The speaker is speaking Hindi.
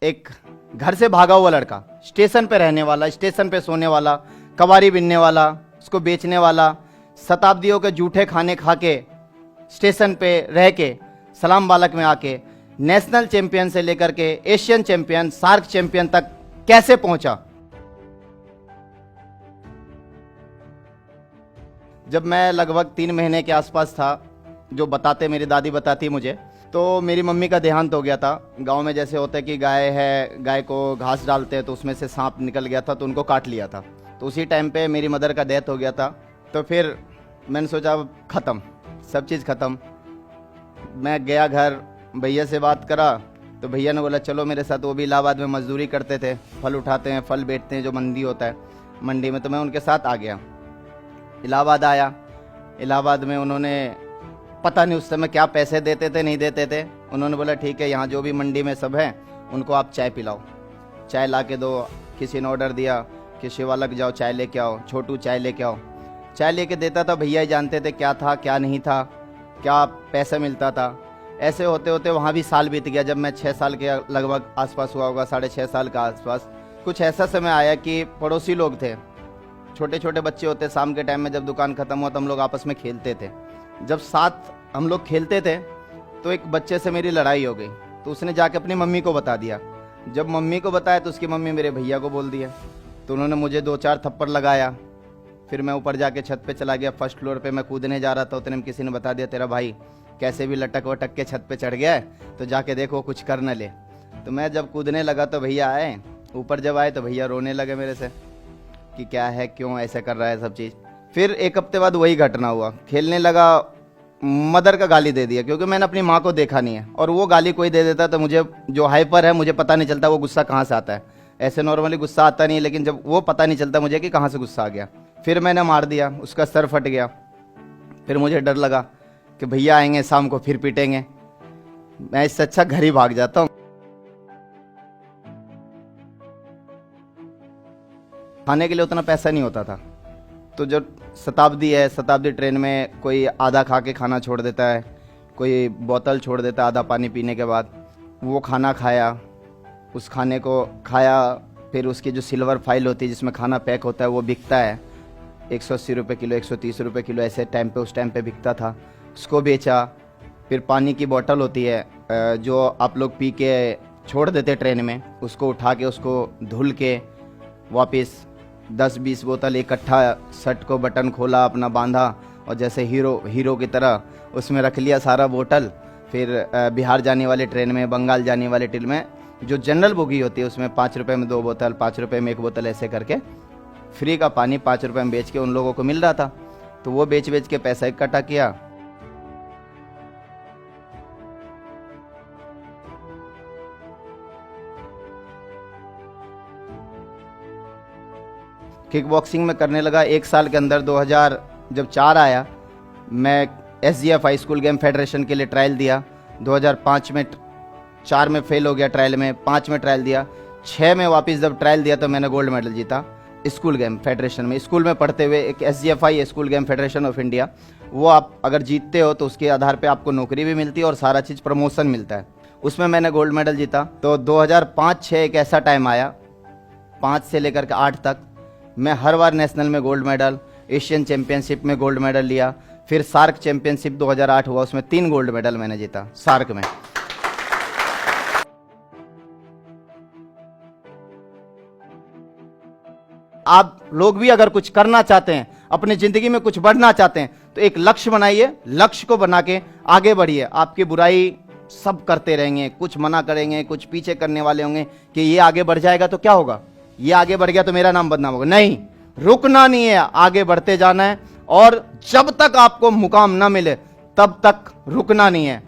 एक घर से भागा हुआ लड़का, स्टेशन पे रहने वाला, स्टेशन पे सोने वाला, कबाड़ी बिनने वाला, उसको बेचने वाला, शताब्दियों के जूठे खाने खा के स्टेशन पे रह के सलाम बालक में आके नेशनल चैंपियन से लेकर के एशियन चैंपियन, सार्क चैंपियन तक कैसे पहुंचा। जब मैं लगभग 3 महीने के आसपास था, जो बताते मेरी दादी बताती मुझे, तो मेरी मम्मी का देहांत हो गया था। गांव में जैसे होता है कि गाय है, गाय को घास डालते हैं तो उसमें से सांप निकल गया था तो उनको काट लिया था। तो उसी टाइम पे मेरी मदर का डेथ हो गया था। तो फिर मैंने सोचा अब ख़त्म, सब चीज़ ख़त्म। मैं गया घर, भैया से बात करा तो भैया ने बोला चलो मेरे साथ। वो भी इलाहाबाद में मजदूरी करते थे, फल उठाते हैं, फल बेचते हैं, जो मंडी होता है मंडी में। तो मैं उनके साथ आ गया, इलाहाबाद आया। इलाहाबाद में उन्होंने पता नहीं उस समय क्या पैसे देते थे नहीं देते थे। उन्होंने बोला ठीक है, यहाँ जो भी मंडी में सब हैं उनको आप चाय पिलाओ, चाय ला के दो। किसी ने ऑर्डर दिया कि शिवालक जाओ चाय लेके आओ, छोटू चाय लेके आओ। चाय लेके देता था, भैया ही जानते थे क्या था क्या नहीं था, क्या पैसा मिलता था। ऐसे होते होते वहाँ भी साल बीत गया। जब मैं 6 साल के लगभग आसपास हुआ होगा, 6.5 साल का आसपास, कुछ ऐसा समय आया कि पड़ोसी लोग थे, छोटे छोटे बच्चे होते, शाम के टाइम में जब दुकान ख़त्म हुआ तो हम लोग आपस में खेलते थे। जब साथ हम लोग खेलते थे तो एक बच्चे से मेरी लड़ाई हो गई। तो उसने जाके अपनी मम्मी को बता दिया। जब मम्मी को बताया तो उसकी मम्मी मेरे भैया को बोल दिया। तो उन्होंने मुझे 2-4 थप्पड़ लगाया। फिर मैं ऊपर जाके छत पे चला गया, फर्स्ट फ्लोर पे मैं कूदने जा रहा था। उतने में किसी ने बता दिया तेरा भाई कैसे भी लटक वटक के छत पे चढ़ गया है, तो जाके देखो कुछ कर न ले। तो मैं जब कूदने लगा तो भैया आए, ऊपर जब आए तो भैया रोने लगे मेरे से कि क्या है, क्यों ऐसे कर रहा है सब चीज़। फिर 1 हफ्ते बाद वही घटना हुआ। खेलने लगा, मदर का गाली दे दिया, क्योंकि मैंने अपनी माँ को देखा नहीं है। और वो गाली कोई दे देता तो मुझे, जो हाइपर है, मुझे पता नहीं चलता वो गुस्सा कहाँ से आता है। ऐसे नॉर्मली गुस्सा आता नहीं है, लेकिन जब वो पता नहीं चलता मुझे कि कहाँ से गुस्सा आ गया। फिर मैंने मार दिया, उसका सर फट गया। फिर मुझे डर लगा कि भैया आएंगे शाम को फिर पीटेंगे, मैं इससे अच्छा घर ही भाग जाता हूँ। खाने के लिए उतना पैसा नहीं होता था। तो जो शताब्दी है, शताब्दी ट्रेन में कोई आधा खा के खाना छोड़ देता है, कोई बोतल छोड़ देता है आधा पानी पीने के बाद। वो खाना खाया, उस खाने को खाया। फिर उसकी जो सिल्वर फाइल होती है जिसमें खाना पैक होता है वो बिकता है 180 रुपये किलो, 130 रुपये किलो, ऐसे टाइम पे उस टाइम पे बिकता था। उसको बेचा। फिर पानी की बोतल होती है जो आप लोग पी के छोड़ देते ट्रेन में, उसको उठा के उसको धुल के वापस 10-20 बोतल इकट्ठा, शर्ट को बटन खोला, अपना बांधा और जैसे हीरो की तरह उसमें रख लिया सारा बोतल। फिर बिहार जाने वाले ट्रेन में, बंगाल जाने वाले ट्रेन में जो जनरल बोगी होती है उसमें 5 रुपये में 2 बोतल, 5 रुपये में 1 बोतल, ऐसे करके फ्री का पानी 5 रुपये में बेच के उन लोगों को मिल रहा था। तो वो बेच के पैसा इकट्ठा किया। किक बॉक्सिंग में करने लगा। 1 साल के अंदर 2004 आया, मैं SGF high school game federation के लिए ट्रायल दिया। 2005 में 4 में फेल हो गया ट्रायल में, 5 में ट्रायल दिया, 6 में वापस जब ट्रायल दिया तो मैंने गोल्ड मेडल जीता स्कूल गेम फेडरेशन में। स्कूल में पढ़ते हुए एक SGFI school game federation of India, वो आप अगर जीतते हो तो उसके आधार पे आपको नौकरी भी मिलती है और सारा चीज़ प्रमोशन मिलता है। उसमें मैंने गोल्ड मेडल जीता। तो 2005-6 एक ऐसा टाइम आया, 5 से लेकर के 8 तक मैं हर बार नेशनल में गोल्ड मेडल, एशियन चैंपियनशिप में गोल्ड मेडल लिया। फिर सार्क चैंपियनशिप 2008 हुआ, उसमें 3 गोल्ड मेडल मैंने जीता सार्क में। आप लोग भी अगर कुछ करना चाहते हैं, अपनी जिंदगी में कुछ बढ़ना चाहते हैं, तो एक लक्ष्य बनाइए, लक्ष्य को बना के आगे बढ़िए। आपकी बुराई सब करते रहेंगे, कुछ मना करेंगे, कुछ पीछे करने वाले होंगे कि ये आगे बढ़ जाएगा तो क्या होगा, ये आगे बढ़ गया तो मेरा नाम बदनाम होगा। नहीं, रुकना नहीं है, आगे बढ़ते जाना है। और जब तक आपको मुकाम ना मिले तब तक रुकना नहीं है।